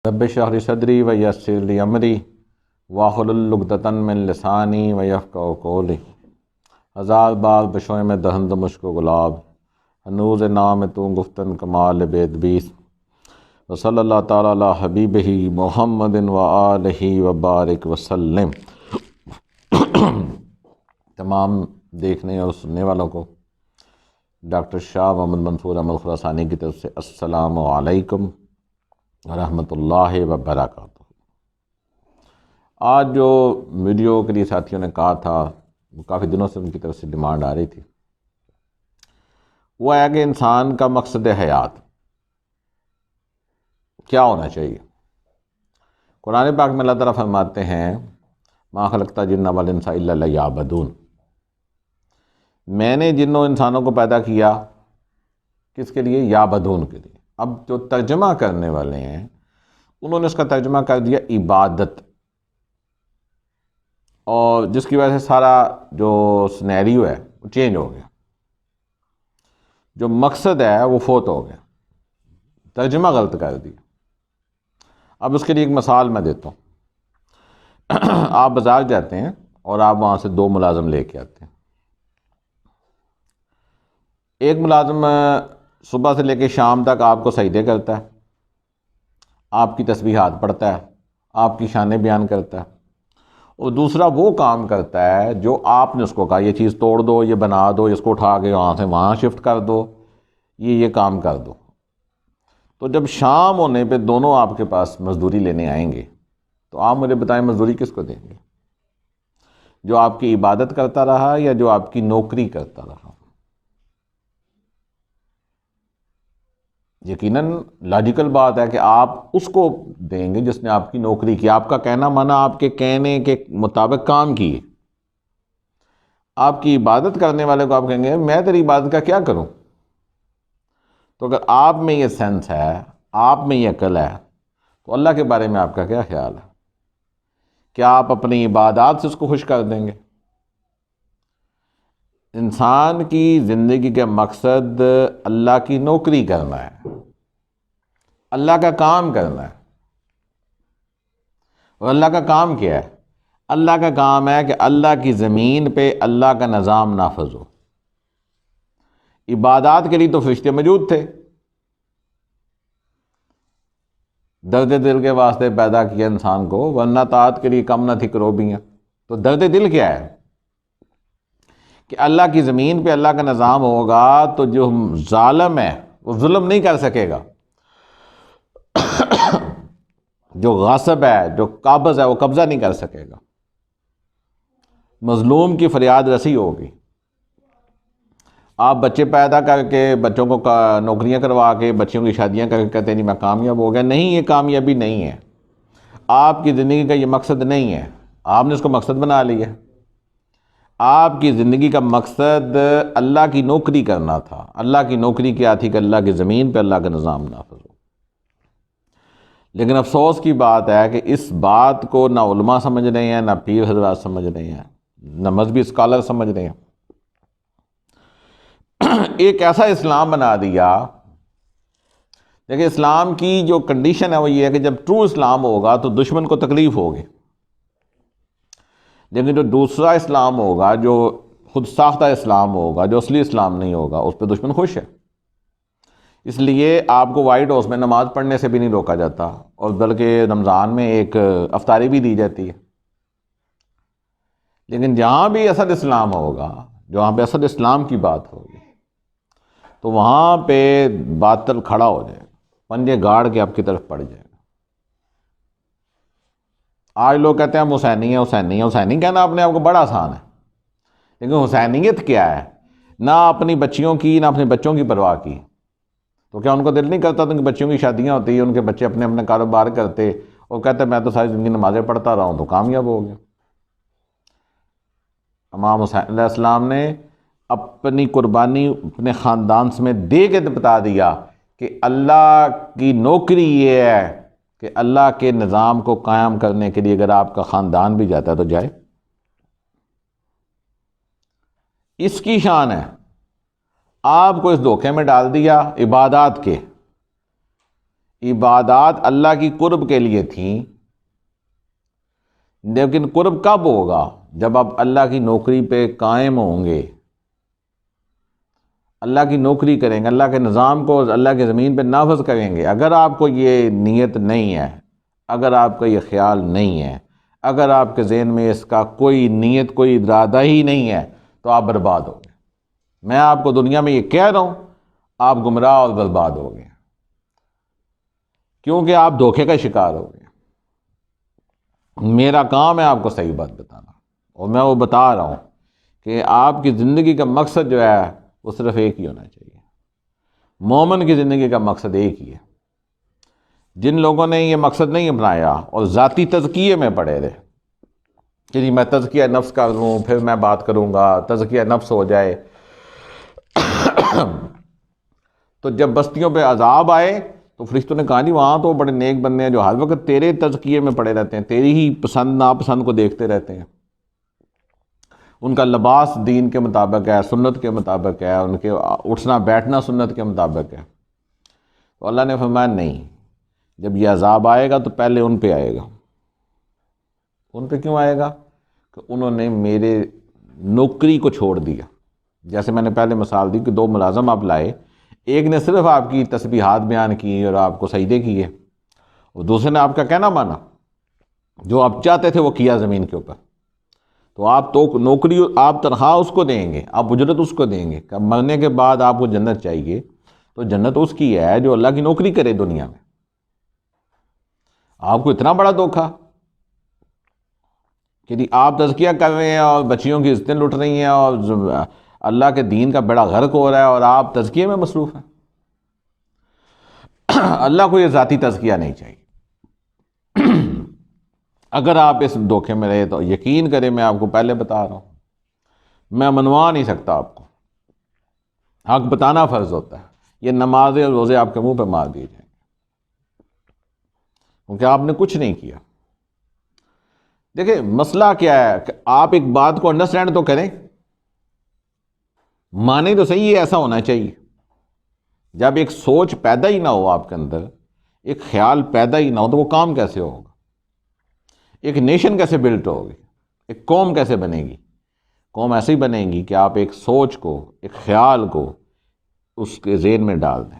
رب اشرح لی صدری ویسر لی امری واحلل عقدۃ من لسانی یفقہوا قولی۔ ہزار بار بشوئے میں دہند مشک و گلاب، ہنوز نام تو گفتن کمال بید بیس، وصلی اللہ تعالیٰ علی حبیبہ محمد وآلہ وبارک وسلم۔ تمام دیکھنے اور سننے والوں کو ڈاکٹر شاہ محمد منصور احمد خراسانی کی طرف سے السلام علیکم ورحمۃ اللہ وبرکاتہ۔ آج جو ویڈیو کے لیے ساتھیوں نے کہا تھا، وہ کافی دنوں سے ان کی طرف سے ڈیمانڈ آ رہی تھی، وہ ہے کہ انسان کا مقصد حیات کیا ہونا چاہیے۔ قرآن پاک میں اللہ تعالیٰ فرماتے ہیں ما خلقت الجن والانس الا لیعبدون، میں نے جنوں انسانوں کو پیدا کیا کس کے لیے؟ یعبدون کے لیے۔ اب جو ترجمہ کرنے والے ہیں انہوں نے اس کا ترجمہ کر دیا عبادت، اور جس کی وجہ سے سارا جو سنیریو ہے وہ چینج ہو گیا، جو مقصد ہے وہ فوت ہو گیا، ترجمہ غلط کر دیا۔ اب اس کے لیے ایک مثال میں دیتا ہوں۔ آپ بازار جاتے ہیں اور آپ وہاں سے 2 ملازم لے کے آتے ہیں۔ ایک ملازم صبح سے لے کے شام تک آپ کو سجدے کرتا ہے، آپ کی تسبیحات پڑھتا ہے، آپ کی شانیں بیان کرتا ہے، اور دوسرا وہ کام کرتا ہے جو آپ نے اس کو کہا یہ چیز توڑ دو، یہ بنا دو، اس کو اٹھا کے وہاں سے وہاں شفٹ کر دو، یہ کام کر دو۔ تو جب شام ہونے پہ دونوں آپ کے پاس مزدوری لینے آئیں گے تو آپ مجھے بتائیں مزدوری کس کو دیں گے؟ جو آپ کی عبادت کرتا رہا یا جو آپ کی نوکری کرتا رہا؟ یقیناً لاجیکل بات ہے کہ آپ اس کو دیں گے جس نے آپ کی نوکری کی، آپ کا کہنا مانا آپ کے کہنے کے مطابق کام کیے۔ آپ کی عبادت کرنے والے کو آپ کہیں گے میں تیری عبادت کا کیا کروں؟ تو اگر آپ میں یہ سینس ہے، آپ میں یہ عقل ہے، تو اللہ کے بارے میں آپ کا کیا خیال ہے؟ کیا آپ اپنی عبادات سے اس کو خوش کر دیں گے؟ انسان کی زندگی کا مقصد اللہ کی نوکری کرنا ہے، اللہ کا کام کرنا ہے۔ اور اللہ کا کام کیا ہے؟ اللہ کا کام ہے کہ اللہ کی زمین پہ اللہ کا نظام نافذ ہو۔ عبادات کے لیے تو فرشتے موجود تھے، درد دل کے واسطے پیدا کیا انسان کو، ورنہ طاعت کے لیے کم نہ تھی کروبیاں۔ تو درد دل کیا ہے؟ کہ اللہ کی زمین پہ اللہ کا نظام ہوگا تو جو ظالم ہے وہ ظلم نہیں کر سکے گا، جو غاصب ہے، جو قابض ہے، وہ قبضہ نہیں کر سکے گا، مظلوم کی فریاد رسی ہوگی۔ آپ بچے پیدا کر کے بچوں کو نوکریاں کروا کے بچیوں کی شادیاں کر کے کہتے ہیں نہیں میں کامیاب ہو گیا، نہیں، یہ کامیابی نہیں ہے، آپ کی زندگی کا یہ مقصد نہیں ہے، آپ نے اس کو مقصد بنا لیا۔ آپ کی زندگی کا مقصد اللہ کی نوکری کرنا تھا۔ اللہ کی نوکری کیا تھی؟ کہ اللہ کی زمین پہ اللہ کا نظام نافذ ہو۔ لیکن افسوس کی بات ہے کہ اس بات کو نہ علماء سمجھ رہے ہیں، نہ پیر حضرات سمجھ رہے ہیں، نہ مذہبی اسکالر سمجھ رہے ہیں۔ ایک ایسا اسلام بنا دیا۔ دیکھیں اسلام کی جو کنڈیشن ہے وہ یہ ہے کہ جب ٹرو اسلام ہوگا تو دشمن کو تکلیف ہوگی، لیکن جو دوسرا اسلام ہوگا، جو خود ساختہ اسلام ہوگا، جو اصلی اسلام نہیں ہوگا، اس پہ دشمن خوش ہے۔ اس لیے آپ کو وائٹ ہاؤس میں نماز پڑھنے سے بھی نہیں روکا جاتا، اور بلکہ رمضان میں ایک افطاری بھی دی جاتی ہے۔ لیکن جہاں بھی اصل اسلام ہوگا، جہاں پہ اصل اسلام کی بات ہوگی، تو وہاں پہ باطل کھڑا ہو جائے گا، پنجے گاڑ کے آپ کی طرف پڑ جائے گا۔ آج لوگ کہتے ہیں ہم حسینی ہیں، حسینی ہیں۔ حسینی کہنا اپنے آپ کو بڑا آسان ہے، لیکن حسینیت کیا ہے؟ نہ اپنی بچیوں کی، نہ اپنے بچوں کی پرواہ کی۔ تو کیا ان کو دل نہیں کرتا تو ان کی بچیوں کی شادیاں ہوتی ہیں، ان کے بچے اپنے اپنے کاروبار کرتے، اور کہتے میں تو ساری زندگی نمازیں پڑھتا رہا ہوں تو کامیاب ہو گیا۔ امام حسین علیہ السلام نے اپنی قربانی اپنے خاندان سمیت دے کے بتا دیا کہ اللہ کی نوکری یہ ہے کہ اللہ کے نظام کو قائم کرنے کے لیے اگر آپ کا خاندان بھی جاتا ہے تو جائے۔ اس کی شان ہے۔ آپ کو اس دھوکے میں ڈال دیا عبادات کے۔ عبادات اللہ کی قرب کے لیے تھیں، لیکن قرب کب ہوگا؟ جب آپ اللہ کی نوکری پہ قائم ہوں گے، اللہ کی نوکری کریں گے، اللہ کے نظام کو اللہ کے زمین پہ نافذ کریں گے۔ اگر آپ کو یہ نیت نہیں ہے، اگر آپ کا یہ خیال نہیں ہے، اگر آپ کے ذہن میں اس کا کوئی نیت، کوئی ارادہ ہی نہیں ہے، تو آپ برباد ہو گئے۔ میں آپ کو دنیا میں یہ کہہ رہا ہوں، آپ گمراہ اور برباد ہو گئے، کیونکہ آپ دھوکے کا شکار ہو گئے۔ میرا کام ہے آپ کو صحیح بات بتانا، اور میں وہ بتا رہا ہوں کہ آپ کی زندگی کا مقصد جو ہے وہ صرف ایک ہی ہونا چاہیے۔ مومن کی زندگی کا مقصد ایک ہی ہے۔ جن لوگوں نے یہ مقصد نہیں اپنایا اور ذاتی تزکیے میں پڑے رہے کہ جی میں تزکیہ نفس کر لوں پھر میں بات کروں گا، تزکیہ نفس ہو جائے، تو جب بستیوں پہ عذاب آئے تو فرشتوں نے کہا جی وہاں تو بڑے نیک بندے ہیں جو ہر وقت تیرے تزکیے میں پڑے رہتے ہیں، تیری ہی پسند ناپسند کو دیکھتے رہتے ہیں، ان کا لباس دین کے مطابق ہے، سنت کے مطابق ہے، ان کے اٹھنا بیٹھنا سنت کے مطابق ہے۔ تو اللہ نے فرمایا نہیں، جب یہ عذاب آئے گا تو پہلے ان پہ آئے گا۔ ان پہ کیوں آئے گا؟ کہ انہوں نے میرے نوکری کو چھوڑ دیا۔ جیسے میں نے پہلے مثال دی کہ دو ملازم آپ لائے، ایک نے صرف آپ کی تسبیحات بیان کی اور آپ کو سجدے کیے، اور دوسرے نے آپ کا کہنا مانا، جو آپ چاہتے تھے وہ کیا زمین کے اوپر۔ تو آپ تو نوکری آپ تنخواہ اس کو دیں گے، آپ اجرت اس کو دیں گے، کہ مرنے کے بعد آپ کو جنت چاہیے تو جنت اس کی ہے جو اللہ کی نوکری کرے دنیا میں۔ آپ کو اتنا بڑا دھوکا کہ جی آپ تزکیہ کر رہے ہیں اور بچیوں کی عزتیں لٹ رہی ہیں اور اللہ کے دین کا بیڑا غرق ہو رہا ہے اور آپ تزکیے میں مصروف ہیں۔ اللہ کو یہ ذاتی تزکیہ نہیں چاہیے۔ اگر آپ اس دھوکے میں رہے تو یقین کریں، میں آپ کو پہلے بتا رہا ہوں، میں منوا نہیں سکتا آپ کو، حق بتانا فرض ہوتا ہے۔ یہ نمازیں اور روزے آپ کے منہ پہ مار دیے جائیں گے کیونکہ آپ نے کچھ نہیں کیا۔ دیکھیں مسئلہ کیا ہے کہ آپ ایک بات کو انڈرسٹینڈ تو کریں، مانیں تو صحیح ہے، ایسا ہونا چاہیے۔ جب ایک سوچ پیدا ہی نہ ہو آپ کے اندر، ایک خیال پیدا ہی نہ ہو، تو وہ کام کیسے ہوگا؟ ایک نیشن کیسے بلٹ ہوگی؟ ایک قوم کیسے بنے گی؟ قوم ایسے ہی بنے گی کہ آپ ایک سوچ کو، ایک خیال کو اس کے ذہن میں ڈال دیں،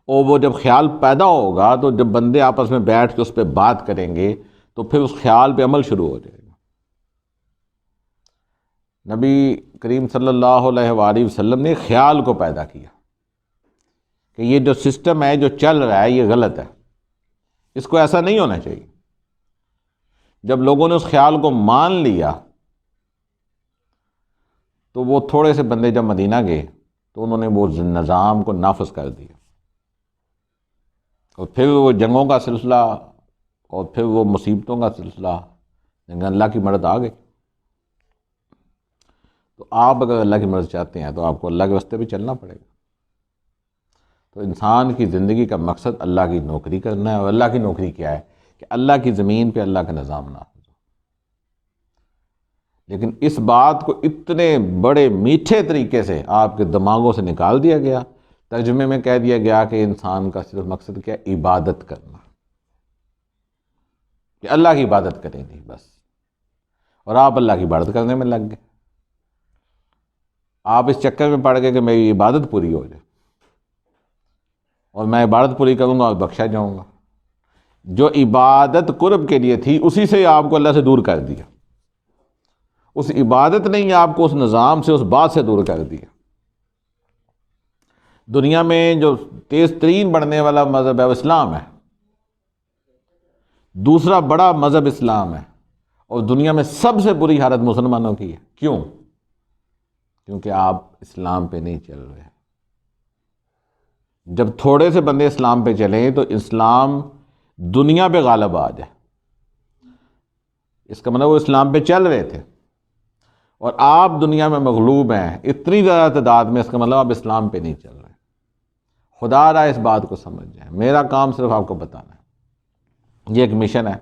اور وہ جب خیال پیدا ہوگا تو جب بندے آپس میں بیٹھ کے اس پہ بات کریں گے تو پھر اس خیال پہ عمل شروع ہو جائے گا۔ نبی کریم صلی اللہ علیہ وآلہ وسلم نے خیال کو پیدا کیا کہ یہ جو سسٹم ہے جو چل رہا ہے یہ غلط ہے، اس کو ایسا نہیں ہونا چاہیے۔ جب لوگوں نے اس خیال کو مان لیا تو وہ تھوڑے سے بندے جب مدینہ گئے تو انہوں نے وہ نظام کو نافذ کر دیا، اور پھر وہ جنگوں کا سلسلہ اور پھر وہ مصیبتوں کا سلسلہ، لیکن اللہ کی مدد آ گئی۔ تو آپ اگر اللہ کی مدد چاہتے ہیں تو آپ کو اللہ کے راستے پہ چلنا پڑے گا۔ تو انسان کی زندگی کا مقصد اللہ کی نوکری کرنا ہے، اور اللہ کی نوکری کیا ہے؟ کہ اللہ کی زمین پہ اللہ کا نظام نافذ ہو۔ لیکن اس بات کو اتنے بڑے میٹھے طریقے سے آپ کے دماغوں سے نکال دیا گیا، ترجمے میں کہہ دیا گیا کہ انسان کا صرف مقصد کیا ہے؟ عبادت کرنا، کہ اللہ کی عبادت کریں گے بس، اور آپ اللہ کی عبادت کرنے میں لگ گئے۔ آپ اس چکر میں پڑ گئے کہ میری عبادت پوری ہو جائے، اور میں عبادت پوری کروں گا اور بخشا جاؤں گا۔ جو عبادت قرب کے لیے تھی اسی سے آپ کو اللہ سے دور کر دیا۔ اس عبادت نے ہی آپ کو اس نظام سے، اس بات سے دور کر دیا۔ دنیا میں جو تیز ترین بڑھنے والا مذہب ہے وہ اسلام ہے، دوسرا بڑا مذہب اسلام ہے، اور دنیا میں سب سے بری حالت مسلمانوں کی ہے۔ کیوں؟ کیونکہ آپ اسلام پہ نہیں چل رہے۔ جب تھوڑے سے بندے اسلام پہ چلیں تو اسلام دنیا پہ غالب آ جائے، اس کا مطلب وہ اسلام پہ چل رہے تھے اور آپ دنیا میں مغلوب ہیں اتنی زیادہ تعداد میں، اس کا مطلب آپ اسلام پہ نہیں چل رہے۔ خدا رہا اس بات کو سمجھ جائیں۔ میرا کام صرف آپ کو بتانا ہے، یہ ایک مشن ہے،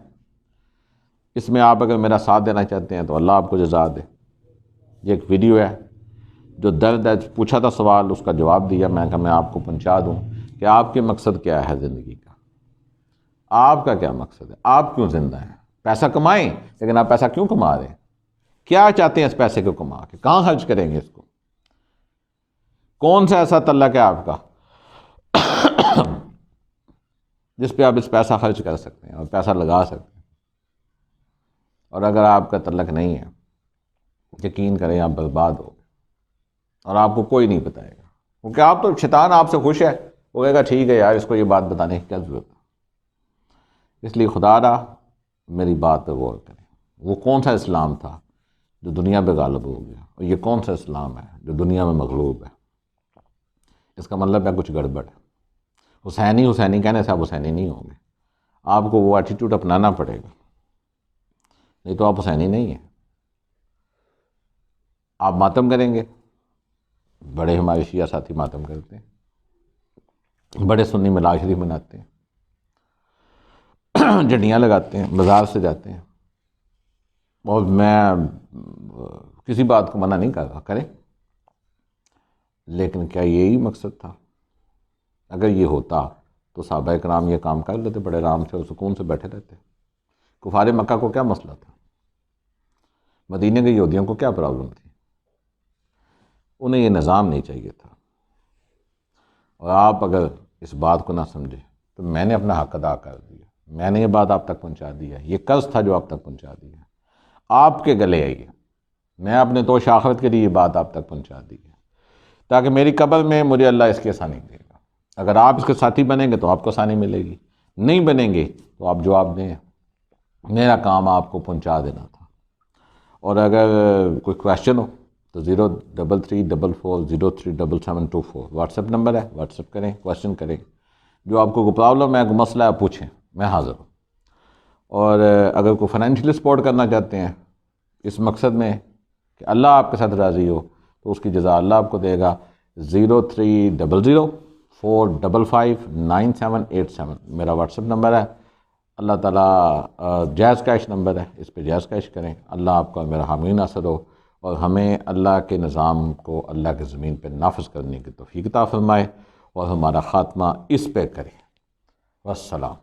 اس میں آپ اگر میرا ساتھ دینا چاہتے ہیں تو اللہ آپ کو جزا دے۔ یہ ایک ویڈیو ہے جو درد ہے، پوچھا تھا سوال، اس کا جواب دیا، میں کہا میں آپ کو پہنچا دوں کہ آپ کے مقصد کیا ہے زندگی کا، آپ کا کیا مقصد ہے، آپ کیوں زندہ ہیں۔ پیسہ کمائیں، لیکن آپ پیسہ کیوں کما رہے ہیں، کیا چاہتے ہیں اس پیسے کو کما کے، کہاں خرچ کریں گے اس کو، کون سا ایسا تعلق ہے آپ کا جس پہ آپ اس پیسہ خرچ کر سکتے ہیں اور پیسہ لگا سکتے ہیں۔ اور اگر آپ کا تعلق نہیں ہے، یقین کریں آپ برباد ہو گئے، اور آپ کو کوئی نہیں بتائے گا، کیونکہ آپ تو، شیطان آپ سے خوش ہے، وہ کہے گا ٹھیک ہے یار، اس کو یہ بات بتانے کی کیا ضرورت ہے۔ اس لیے خدا را میری بات پہ غور کریں، وہ کون سا اسلام تھا جو دنیا پہ غالب ہو گیا، اور یہ کون سا اسلام ہے جو دنیا میں مغلوب ہے۔ اس کا مطلب ہے کچھ گڑبڑ ہے۔ حسینی حسینی کہنے سے آپ حسینی نہیں ہوں گے، آپ کو وہ ایٹیٹیوڈ اپنانا پڑے گا، نہیں تو آپ حسینی نہیں ہیں۔ آپ ماتم کریں گے، بڑے ہمارے شیعہ ساتھی ماتم کرتے ہیں، بڑے سنی میلاد شریف مناتے ہیں، جھنڈیاں لگاتے ہیں، بازار سے جاتے ہیں، اور میں کسی بات کو منع نہیں کر رہا، کریں، لیکن کیا یہی مقصد تھا؟ اگر یہ ہوتا تو صحابہ کرام یہ کام کر لیتے، بڑے آرام سے اور سکون سے بیٹھے رہتے۔ کفار مکہ کو کیا مسئلہ تھا؟ مدینے کے یہودیوں کو کیا پرابلم تھی؟ انہیں یہ نظام نہیں چاہیے تھا۔ اور آپ اگر اس بات کو نہ سمجھے تو میں نے اپنا حق ادا کر دیا، میں نے یہ بات آپ تک پہنچا دی ہے، یہ قرض تھا جو آپ تک پہنچا دیا ہے، آپ کے گلے آئی ہے، میں اپنے توش آخرت کے لیے یہ بات آپ تک پہنچا دی ہے، تاکہ میری قبر میں مجھے اللہ اس کی آسانی دے گا۔ اگر آپ اس کے ساتھی بنیں گے تو آپ کو آسانی ملے گی، نہیں بنیں گے تو آپ جواب دیں، میرا کام آپ کو پہنچا دینا تھا۔ اور اگر کوئی کویشچن ہو تو 03344037724 واٹس ایپ نمبر ہے، واٹس ایپ کریں، کویشچن کریں، جو آپ کو کوئی پرابلم ہے، کوئی مسئلہ ہے، پوچھیں، میں حاضر ہوں۔ اور اگر کوئی فائنینشلی سپورٹ کرنا چاہتے ہیں اس مقصد میں کہ اللہ آپ کے ساتھ راضی ہو، تو اس کی جزا اللہ آپ کو دے گا۔ 0300455987 میرا واٹس ایپ نمبر ہے، اللہ تعالیٰ جائز کیش نمبر ہے، اس پہ جائز کیش کریں۔ اللہ آپ کا میرا حامی ناصر ہو، اور ہمیں اللہ کے نظام کو اللہ کے زمین پہ نافذ کرنے کی توفیق عطا فرمائے، اور ہمارا خاتمہ اس پہ کرے۔ والسلام۔